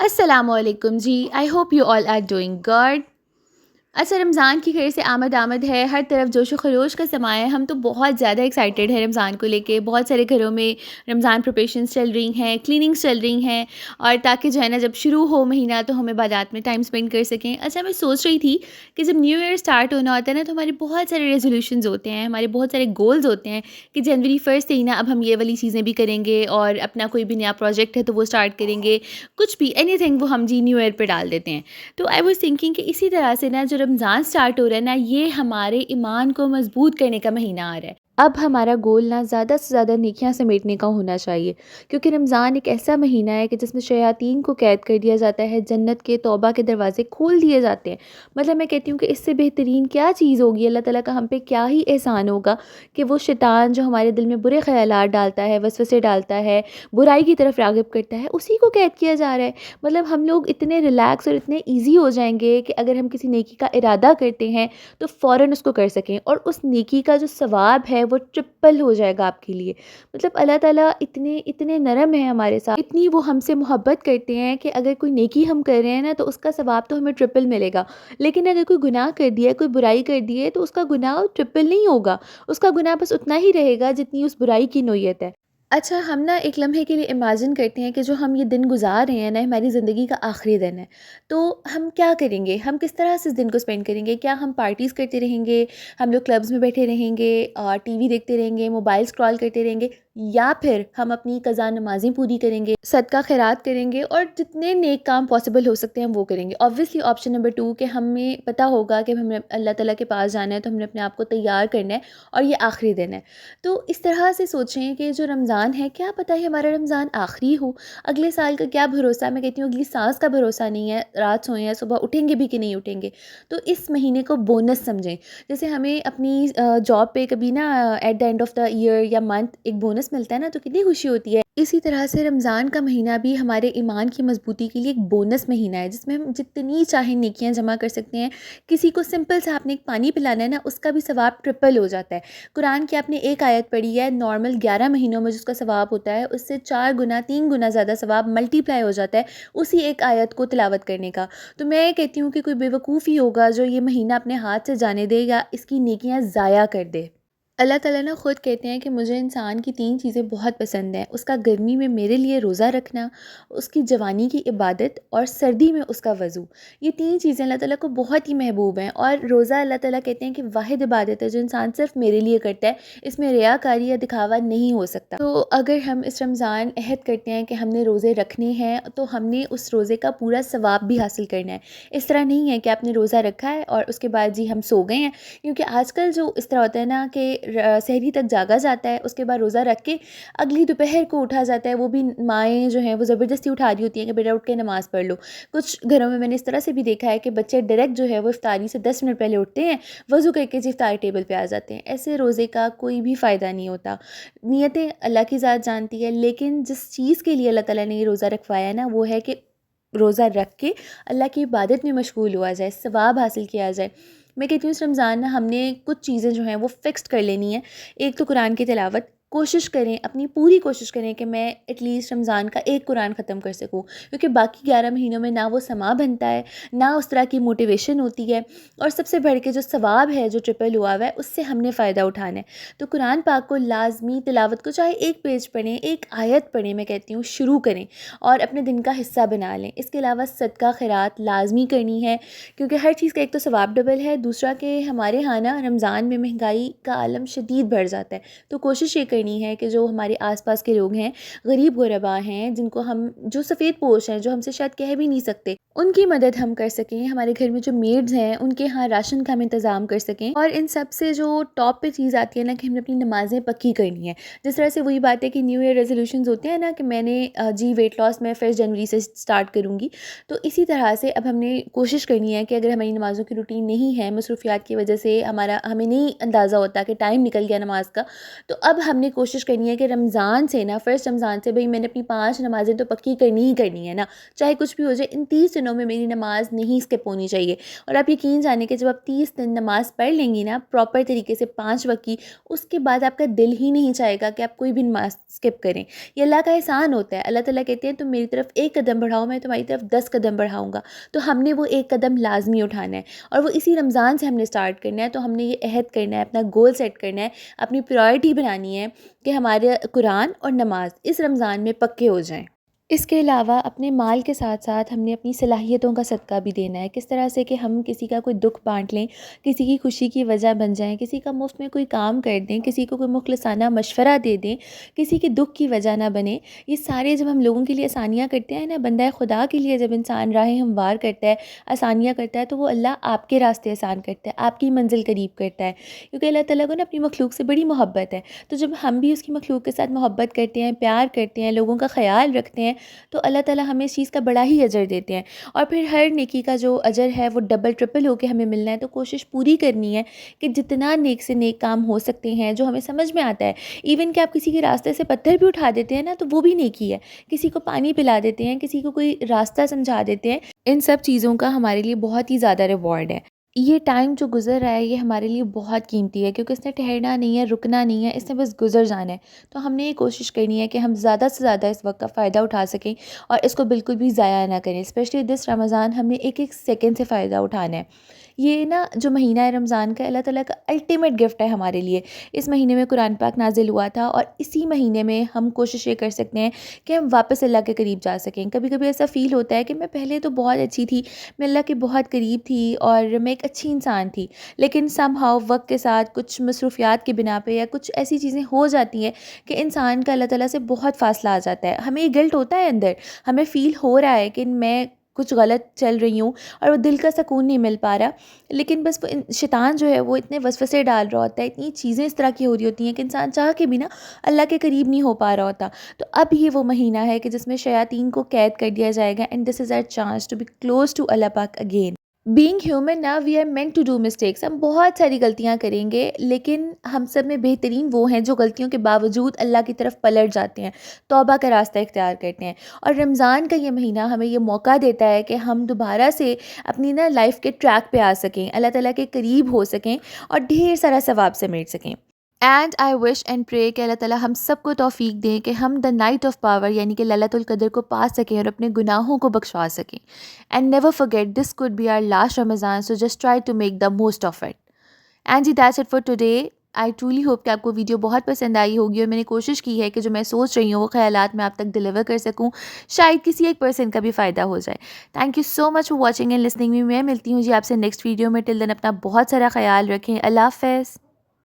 السلام علیکم جی، I hope you all are doing good. اچھا، رمضان کی خیر سے آمد آمد ہے، ہر طرف جوش و خروش کا سماں ہے۔ ہم تو بہت زیادہ ایکسائٹیڈ ہیں رمضان کو لے کے، بہت سارے گھروں میں رمضان پریپریشنس چل رہی ہیں، کلیننگس چل رہی ہیں، اور تاکہ جو ہے نا جب شروع ہو مہینہ تو ہم عبادات میں ٹائم اسپینڈ کر سکیں۔ اچھا، میں سوچ رہی تھی کہ جب نیو ایئر اسٹارٹ ہونا ہوتا ہے نا تو ہمارے بہت سارے ریزولوشنز ہوتے ہیں، ہمارے بہت سارے گولز ہوتے ہیں کہ جنوری فرسٹ سے ہی نا اب ہم یہ والی چیزیں بھی کریں گے، اور اپنا کوئی بھی نیا پروجیکٹ ہے تو وہ اسٹارٹ کریں گے، کچھ بھی اینی تھنگ وہ ہم جی نیو ایئر پہ ڈال دیتے ہیں۔ تو آئی واز تھنکنگ کہ اسی طرح سے نا جو رمضان اسٹارٹ ہو رہا ہے نا، یہ ہمارے ایمان کو مضبوط کرنے کا مہینہ آ رہا ہے۔ اب ہمارا گول نا زیادہ سے زیادہ نیکیاں سمیٹنے کا ہونا چاہیے، کیونکہ رمضان ایک ایسا مہینہ ہے کہ جس میں شیاطین کو قید کر دیا جاتا ہے، جنت کے توبہ کے دروازے کھول دیے جاتے ہیں۔ مطلب میں کہتی ہوں کہ اس سے بہترین کیا چیز ہوگی، اللہ تعالیٰ کا ہم پہ کیا ہی احسان ہوگا کہ وہ شیطان جو ہمارے دل میں برے خیالات ڈالتا ہے، وسوسے ڈالتا ہے، برائی کی طرف راغب کرتا ہے، اسی کو قید کیا جا رہا ہے۔ مطلب ہم لوگ اتنے ریلیکس اور اتنے ایزی ہو جائیں گے کہ اگر ہم کسی نیکی کا ارادہ کرتے ہیں تو فوراً اس کو کر سکیں، اور اس نیکی کا جو ثواب ہے وہ ٹرپل ہو جائے گا آپ کے لیے۔ مطلب اللہ تعالیٰ اتنے اتنے نرم ہیں ہمارے ساتھ، اتنی وہ ہم سے محبت کرتے ہیں کہ اگر کوئی نیکی ہم کر رہے ہیں نا تو اس کا ثواب تو ہمیں ٹرپل ملے گا، لیکن اگر کوئی گناہ کر دیا ہے، کوئی برائی کر دی ہے، تو اس کا گناہ ٹرپل نہیں ہوگا، اس کا گناہ بس اتنا ہی رہے گا جتنی اس برائی کی نوعیت ہے۔ اچھا، ہم نا ایک لمحے کے لیے امیجن کرتے ہیں کہ جو ہم یہ دن گزار رہے ہیں نا، ہماری زندگی کا آخری دن ہے، تو ہم کیا کریں گے؟ ہم کس طرح سے اس دن کو اسپینڈ کریں گے؟ کیا ہم پارٹیز کرتے رہیں گے، ہم لوگ کلبز میں بیٹھے رہیں گے، اور ٹی وی دیکھتے رہیں گے، موبائل اسکرال کرتے رہیں گے، یا پھر ہم اپنی قضا نمازیں پوری کریں گے، صدقہ خیرات کریں گے، اور جتنے نیک کام پاسبل ہو سکتے ہیں ہم وہ کریں گے؟ اوبویسلی آپشن نمبر 2 کہ ہمیں پتہ ہوگا کہ ہمیں اللہ تعالیٰ کے پاس جانا ہے، تو ہم نے اپنے آپ کو تیار کرنا ہے، اور یہ آخری دن ہے۔ تو اس طرح سے سوچیں کہ جو رمضان ہے، کیا پتہ ہے ہمارا رمضان آخری ہو، اگلے سال کا کیا بھروسہ؟ میں کہتی ہوں اگلی سانس کا بھروسہ نہیں ہے، رات سوئیں ہیں، صبح اٹھیں گے بھی کہ نہیں اٹھیں گے۔ تو اس مہینے کو بونس سمجھیں، جیسے ہمیں اپنی جاب پہ کبھی نا at the end of the year یا منتھ ایک بونس ملتا ہے نا، تو کتنی خوشی ہوتی ہے۔ اسی طرح سے رمضان کا مہینہ بھی ہمارے ایمان کی مضبوطی کے لیے ایک بونس مہینہ ہے، جس میں ہم جتنی چاہیں نیکیاں جمع کر سکتے ہیں۔ کسی کو سمپل سے آپ نے ایک پانی پلانا ہے نا، اس کا بھی ثواب ٹرپل ہو جاتا ہے۔ قرآن کی آپ نے ایک آیت پڑھی ہے، نارمل 11 مہینوں میں جس کا ثواب ہوتا ہے، اس سے 4 گنا 3 گنا زیادہ ثواب ملٹی پلائی ہو جاتا ہے اسی ایک آیت کو تلاوت کرنے کا۔ تو میں کہتی ہوں کہ کوئی بے وقوف ہی ہوگا جو یہ مہینہ اپنے ہاتھ سے جانے دے یا اس کی نیکیاں ضائع کر دے۔ اللہ تعالیٰ نے خود کہتے ہیں کہ مجھے انسان کی 3 چیزیں بہت پسند ہیں، اس کا گرمی میں میرے لیے روزہ رکھنا، اس کی جوانی کی عبادت، اور سردی میں اس کا وضو۔ یہ 3 چیزیں اللہ تعالیٰ کو بہت ہی محبوب ہیں، اور روزہ اللہ تعالیٰ کہتے ہیں کہ واحد عبادت ہے جو انسان صرف میرے لیے کرتا ہے، اس میں ریاکاری یا دکھاوا نہیں ہو سکتا۔ تو اگر ہم اس رمضان عہد کرتے ہیں کہ ہم نے روزے رکھنے ہیں، تو ہم نے اس روزے کا پورا ثواب بھی حاصل کرنا ہے۔ اس طرح نہیں ہے کہ آپ نے روزہ رکھا ہے اور اس کے بعد جی ہم سو گئے ہیں، کیونکہ آج کل جو اس طرح ہوتا ہے نا کہ سحری تک جاگا جاتا ہے، اس کے بعد روزہ رکھ کے اگلی دوپہر کو اٹھا جاتا ہے، وہ بھی مائیں جو ہیں وہ زبردستی اٹھا رہی ہوتی ہیں کہ بیٹا اٹھ کے نماز پڑھ لو۔ کچھ گھروں میں نے اس طرح سے بھی دیکھا ہے کہ بچے ڈائریکٹ جو ہے وہ افطاری سے 10 منٹ پہلے اٹھتے ہیں، وضو کر کے افطاری ٹیبل پہ آ جاتے ہیں۔ ایسے روزے کا کوئی بھی فائدہ نہیں ہوتا۔ نیتیں اللہ کی ذات جانتی ہے، لیکن جس چیز کے لیے اللہ تعالیٰ نے یہ روزہ رکھوایا نا، وہ ہے کہ روزہ رکھ کے اللہ کی عبادت میں مشغول ہوا جائے، ثواب حاصل کیا جائے۔ میں کہتی ہوں اس رمضان ہم نے کچھ چیزیں جو ہیں وہ فکسڈ کر لینی ہیں۔ ایک تو قرآن کی تلاوت، کوشش کریں، اپنی پوری کوشش کریں کہ میں ایٹ لیسٹ رمضان کا ایک قرآن ختم کر سکوں، کیونکہ باقی 11 مہینوں میں نہ وہ سما بنتا ہے، نہ اس طرح کی موٹیویشن ہوتی ہے، اور سب سے بڑھ کے جو ثواب ہے جو ٹرپل ہوا ہوا ہے اس سے ہم نے فائدہ اٹھانا ہے۔ تو قرآن پاک کو لازمی تلاوت کو، چاہے ایک پیج پڑھیں، ایک آیت پڑھیں، میں کہتی ہوں شروع کریں اور اپنے دن کا حصہ بنا لیں۔ اس کے علاوہ صدقہ خیرات لازمی کرنی ہے، کیونکہ ہر چیز کا ایک تو ثواب ڈبل ہے، دوسرا کہ ہمارے ہاں نا رمضان میں مہنگائی کا عالم شدید بڑھ جاتا ہے، تو کوشش یہ کرنی ہے کہ جو ہمارے آس پاس کے لوگ ہیں، غریب غربا ہیں، جن کو ہم، جو سفید پوش ہیں، جو ہم سے شاید کہہ بھی نہیں سکتے، ان کی مدد ہم کر سکیں۔ ہمارے گھر میں جو میڈز ہیں ان کے ہاں راشن کا ہم انتظام کر سکیں، اور ان سب سے جو ٹاپ پہ چیز آتی ہے نا کہ ہم نے اپنی نمازیں پکی کرنی ہے۔ جس طرح سے وہی بات ہے کہ نیو ایئر ریزولوشنز ہوتے ہیں نا کہ میں نے جی ویٹ لاس میں 1 جنوری سے سٹارٹ کروں گی، تو اسی طرح سے اب ہم نے کوشش کرنی ہے کہ اگر ہماری نمازوں کی روٹین نہیں ہے، مصروفیات کی وجہ سے ہمیں نہیں اندازہ ہوتا کہ ٹائم نکل گیا نماز کا، تو اب ہم نے کوشش کرنی ہے کہ رمضان سے نا، فرسٹ رمضان سے بھئی میں نے اپنی 5 نمازیں تو پکی کرنی ہی کرنی ہے نا، چاہے کچھ بھی ہو جائے، ان 30 دنوں میں میری نماز نہیں اسکپ ہونی چاہیے۔ اور آپ یقین جانیں کہ جب آپ 30 دن نماز پڑھ لیں گی نا پراپر طریقے سے 5 وقت کی، اس کے بعد آپ کا دل ہی نہیں چاہے گا کہ آپ کوئی بھی نماز اسکپ کریں۔ یہ اللہ کا احسان ہوتا ہے، اللہ تعالیٰ کہتے ہیں تم میری طرف ایک قدم بڑھاؤ، میں تمہاری طرف 10 قدم بڑھاؤں گا۔ تو ہم نے وہ ایک قدم لازمی اٹھانا ہے، اور وہ اسی رمضان سے ہم نے اسٹارٹ کرنا ہے۔ تو ہم نے یہ عہد کرنا ہے، اپنا گول سیٹ کرنا ہے، اپنی پرائرٹی بنانی ہے کہ ہمارے قرآن اور نماز اس رمضان میں پکے ہو جائیں۔ اس کے علاوہ اپنے مال کے ساتھ ساتھ ہم نے اپنی صلاحیتوں کا صدقہ بھی دینا ہے، کس طرح سے کہ ہم کسی کا کوئی دکھ بانٹ لیں، کسی کی خوشی کی وجہ بن جائیں، کسی کا مفت میں کوئی کام کر دیں، کسی کو کوئی مخلصانہ مشورہ دے دیں، کسی کے دکھ کی وجہ نہ بنے۔ یہ سارے جب ہم لوگوں کے لیے آسانیاں کرتے ہیں نا، بندہ خدا کے لیے جب انسان راہیں ہموار کرتا ہے، آسانیاں کرتا ہے، تو وہ اللہ آپ کے راستے آسان کرتا ہے، آپ کی منزل قریب کرتا ہے، کیونکہ اللہ تعالیٰ کو نا اپنی مخلوق سے بڑی محبت ہے۔ تو جب ہم بھی اس کی مخلوق کے ساتھ محبت کرتے ہیں، پیار کرتے ہیں، لوگوں کا خیال رکھتے ہیں، تو اللہ تعالیٰ ہمیں اس چیز کا بڑا ہی اجر دیتے ہیں۔ اور پھر ہر نیکی کا جو اجر ہے وہ ڈبل ٹرپل ہو کے ہمیں ملنا ہے۔ تو کوشش پوری کرنی ہے کہ جتنا نیک سے نیک کام ہو سکتے ہیں جو ہمیں سمجھ میں آتا ہے، ایون کہ آپ کسی کے راستے سے پتھر بھی اٹھا دیتے ہیں نا، تو وہ بھی نیکی ہے۔ کسی کو پانی پلا دیتے ہیں، کسی کو کوئی راستہ سمجھا دیتے ہیں، ان سب چیزوں کا ہمارے لیے بہت ہی زیادہ ریوارڈ ہے۔ یہ ٹائم جو گزر رہا ہے یہ ہمارے لیے بہت قیمتی ہے، کیونکہ اس نے ٹھہرنا نہیں ہے، رکنا نہیں ہے، اس نے بس گزر جانا ہے۔ تو ہم نے یہ کوشش کرنی ہے کہ ہم زیادہ سے زیادہ اس وقت کا فائدہ اٹھا سکیں اور اس کو بالکل بھی ضائع نہ کریں۔ اسپیشلی دس رمضان ہم نے ایک ایک سیکنڈ سے فائدہ اٹھانا ہے۔ یہ نا جو مہینہ ہے رمضان کا، اللہ تعالیٰ کا الٹیمیٹ گفٹ ہے ہمارے لیے۔ اس مہینے میں قرآن پاک نازل ہوا تھا، اور اسی مہینے میں ہم کوشش یہ کر سکتے ہیں کہ ہم واپس اللہ کے قریب جا سکیں۔ کبھی کبھی ایسا فیل ہوتا ہے کہ میں پہلے تو بہت اچھی تھی، میں اللہ کے بہت قریب تھی اور میں ایک اچھی انسان تھی، لیکن سم ہاؤ وقت کے ساتھ کچھ مصروفیات کی بنا پہ یا کچھ ایسی چیزیں ہو جاتی ہیں کہ انسان کا اللہ تعالیٰ سے بہت فاصلہ آ جاتا ہے۔ ہمیں یہ گلٹ ہوتا ہے اندر، ہمیں فیل ہو رہا ہے کہ میں کچھ غلط چل رہی ہوں اور وہ دل کا سکون نہیں مل پا رہا، لیکن بس وہ شیطان جو ہے وہ اتنے وسوسے ڈال رہا ہوتا ہے، اتنی چیزیں اس طرح کی ہو رہی ہوتی ہیں کہ انسان چاہ کے بھی نا اللہ کے قریب نہیں ہو پا رہا ہوتا۔ تو اب یہ وہ مہینہ ہے کہ جس میں شیاطین کو قید کر دیا جائے گا، and this is our chance to be close to Allah پاک اگین۔ بینگ ہیومن نا، we are meant to do mistakes, ہم بہت ساری غلطیاں کریں گے، لیکن ہم سب میں بہترین وہ ہیں جو غلطیوں کے باوجود اللہ کی طرف پلٹ جاتے ہیں، توبہ کا راستہ اختیار کرتے ہیں۔ اور رمضان کا یہ مہینہ ہمیں یہ موقع دیتا ہے کہ ہم دوبارہ سے اپنی نا لائف کے ٹریک پہ آ سکیں، اللہ تعالیٰ کے قریب ہو سکیں اور ڈھیر سارا ثواب سمیٹ سکیں۔ اینڈ آئی وش اینڈ پرے کہ اللہ تعالیٰ ہم سب کو توفیق دیں کہ ہم دا نائٹ آف پاور یعنی کہ لیلۃ القدر کو پا سکیں اور اپنے گناہوں کو بخشوا سکیں۔ And never forget this could be our last Ramzan, so just try to make the most of it. And جی that's it for today. I truly hope کہ آپ کو ویڈیو بہت پسند آئی ہوگی، اور میں نے کوشش کی ہے کہ جو میں سوچ رہی ہوں وہ خیالات میں آپ تک ڈلیور کر سکوں، شاید کسی ایک پرسن کا بھی فائدہ ہو جائے۔ Thank you so much for watching and listening می۔ میں ملتی ہوں جی آپ سے نیکسٹ ویڈیو میں، ٹل دین اپنا بہت سارا خیال رکھیں۔ اللہ حافظ۔